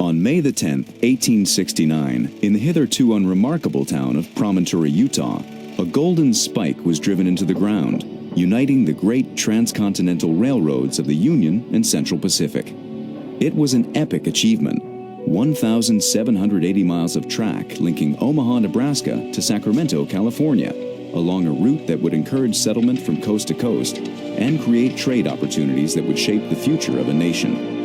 On May the 10th, 1869, in the hitherto unremarkable town of Promontory, Utah, a golden spike was driven into the ground, uniting the great transcontinental railroads of the Union and Central Pacific. It was an epic achievement, 1,780 miles of track linking Omaha, Nebraska to Sacramento, California, along a route that would encourage settlement from coast to coast and create trade opportunities that would shape the future of a nation.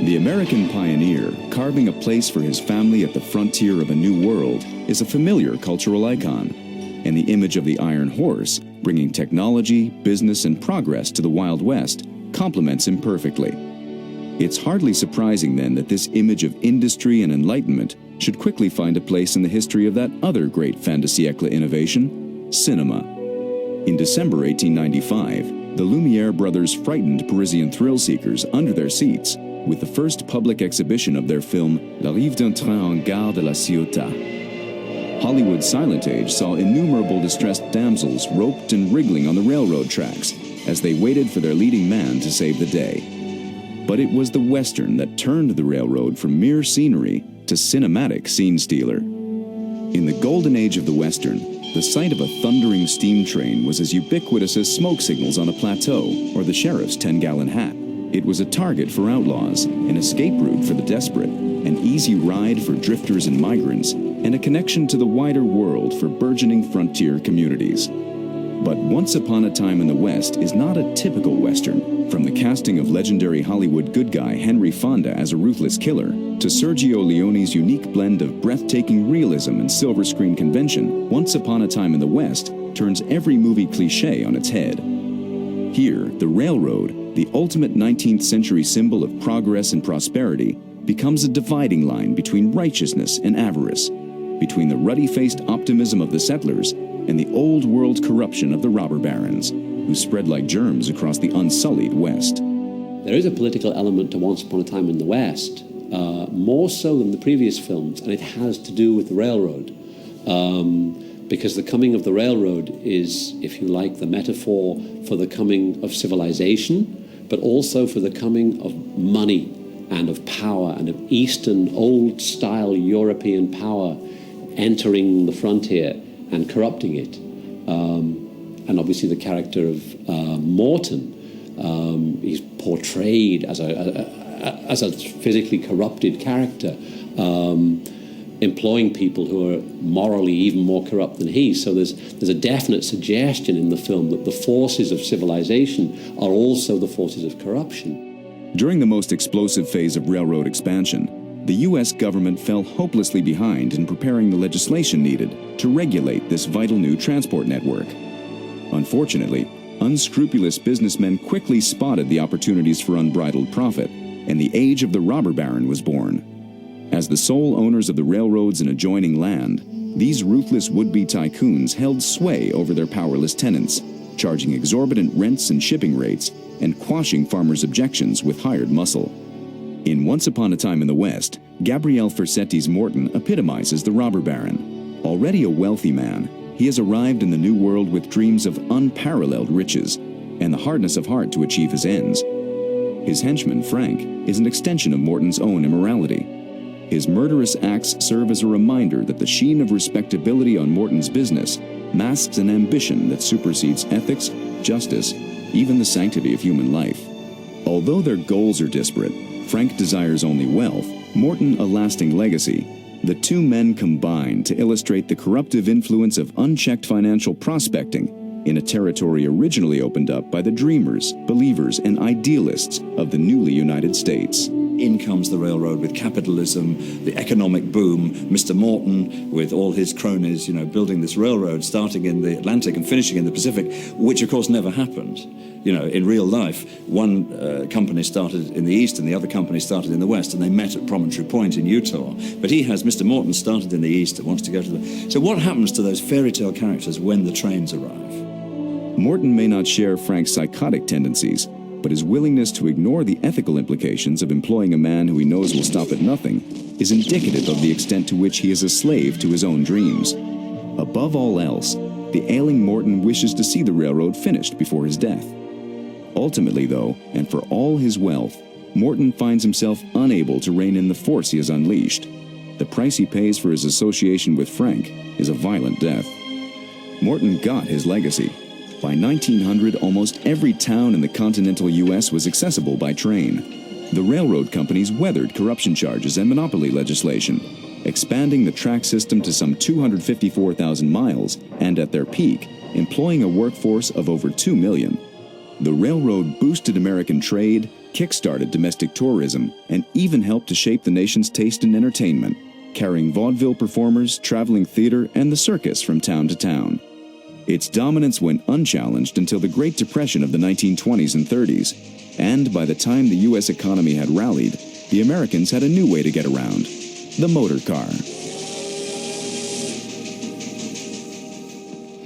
The American pioneer, carving a place for his family at the frontier of a new world, is a familiar cultural icon, and the image of the Iron Horse, bringing technology, business, and progress to the Wild West, complements him perfectly. It's hardly surprising then that this image of industry and enlightenment should quickly find a place in the history of that other great fin de siècle innovation, cinema. In December 1895, the Lumiere brothers frightened Parisian thrill-seekers under their seats with the first public exhibition of their film L'Arrivée d'un train en gare de la Ciotat. Hollywood's silent age saw innumerable distressed damsels roped and wriggling on the railroad tracks as they waited for their leading man to save the day. But it was the Western that turned the railroad from mere scenery to cinematic scene stealer. In the golden age of the Western, the sight of a thundering steam train was as ubiquitous as smoke signals on a plateau or the sheriff's 10-gallon hat. It was a target for outlaws, an escape route for the desperate, an easy ride for drifters and migrants, and a connection to the wider world for burgeoning frontier communities. But Once Upon a Time in the West is not a typical Western. From the casting of legendary Hollywood good guy Henry Fonda as a ruthless killer, to Sergio Leone's unique blend of breathtaking realism and silver screen convention, Once Upon a Time in the West turns every movie cliché on its head. Here, the railroad, the ultimate 19th century symbol of progress and prosperity, becomes a dividing line between righteousness and avarice, between the ruddy-faced optimism of the settlers and the old-world corruption of the robber barons, who spread like germs across the unsullied West. There is a political element to Once Upon a Time in the West, more so than the previous films, and it has to do with the railroad. Because the coming of the railroad is, if you like, the metaphor for the coming of civilization, but also for the coming of money and of power and of Eastern, old-style European power entering the frontier and corrupting it. And obviously the character of Morton, he's portrayed as a physically corrupted character, employing people who are morally even more corrupt than he. So there's a definite suggestion in the film that the forces of civilization are also the forces of corruption. During the most explosive phase of railroad expansion, the U.S. government fell hopelessly behind in preparing the legislation needed to regulate this vital new transport network. Unfortunately, unscrupulous businessmen quickly spotted the opportunities for unbridled profit, and the age of the robber baron was born. As the sole owners of the railroads and adjoining land, these ruthless would-be tycoons held sway over their powerless tenants, charging exorbitant rents and shipping rates, and quashing farmers' objections with hired muscle. In Once Upon a Time in the West, Gabriel Fersetti's Morton epitomizes the robber baron. Already a wealthy man, he has arrived in the New World with dreams of unparalleled riches and the hardness of heart to achieve his ends. His henchman, Frank, is an extension of Morton's own immorality. His murderous acts serve as a reminder that the sheen of respectability on Morton's business masks an ambition that supersedes ethics, justice, even the sanctity of human life. Although their goals are disparate, Frank desires only wealth, Morton a lasting legacy. The two men combine to illustrate the corruptive influence of unchecked financial prospecting in a territory originally opened up by the dreamers, believers, and idealists of the newly United States. In comes the railroad with capitalism, the economic boom, Mr. Morton with all his cronies, building this railroad, starting in the Atlantic and finishing in the Pacific, which of course never happened. In real life, one company started in the east and the other company started in the west, and they met at Promontory Point in Utah. But Mr. Morton started in the east and wants to go to the... So what happens to those fairy tale characters when the trains arrive? Morton may not share Frank's psychotic tendencies, but his willingness to ignore the ethical implications of employing a man who he knows will stop at nothing is indicative of the extent to which he is a slave to his own dreams. Above all else, the ailing Morton wishes to see the railroad finished before his death. Ultimately, though, and for all his wealth, Morton finds himself unable to rein in the force he has unleashed. The price he pays for his association with Frank is a violent death. Morton got his legacy. By 1900, almost every town in the continental U.S. was accessible by train. The railroad companies weathered corruption charges and monopoly legislation, expanding the track system to some 254,000 miles and, at their peak, employing a workforce of over 2 million. The railroad boosted American trade, kick-started domestic tourism, and even helped to shape the nation's taste in entertainment, carrying vaudeville performers, traveling theater, and the circus from town to town. Its dominance went unchallenged until the Great Depression of the 1920s and 30s, and by the time the U.S. economy had rallied, the Americans had a new way to get around: the motor car.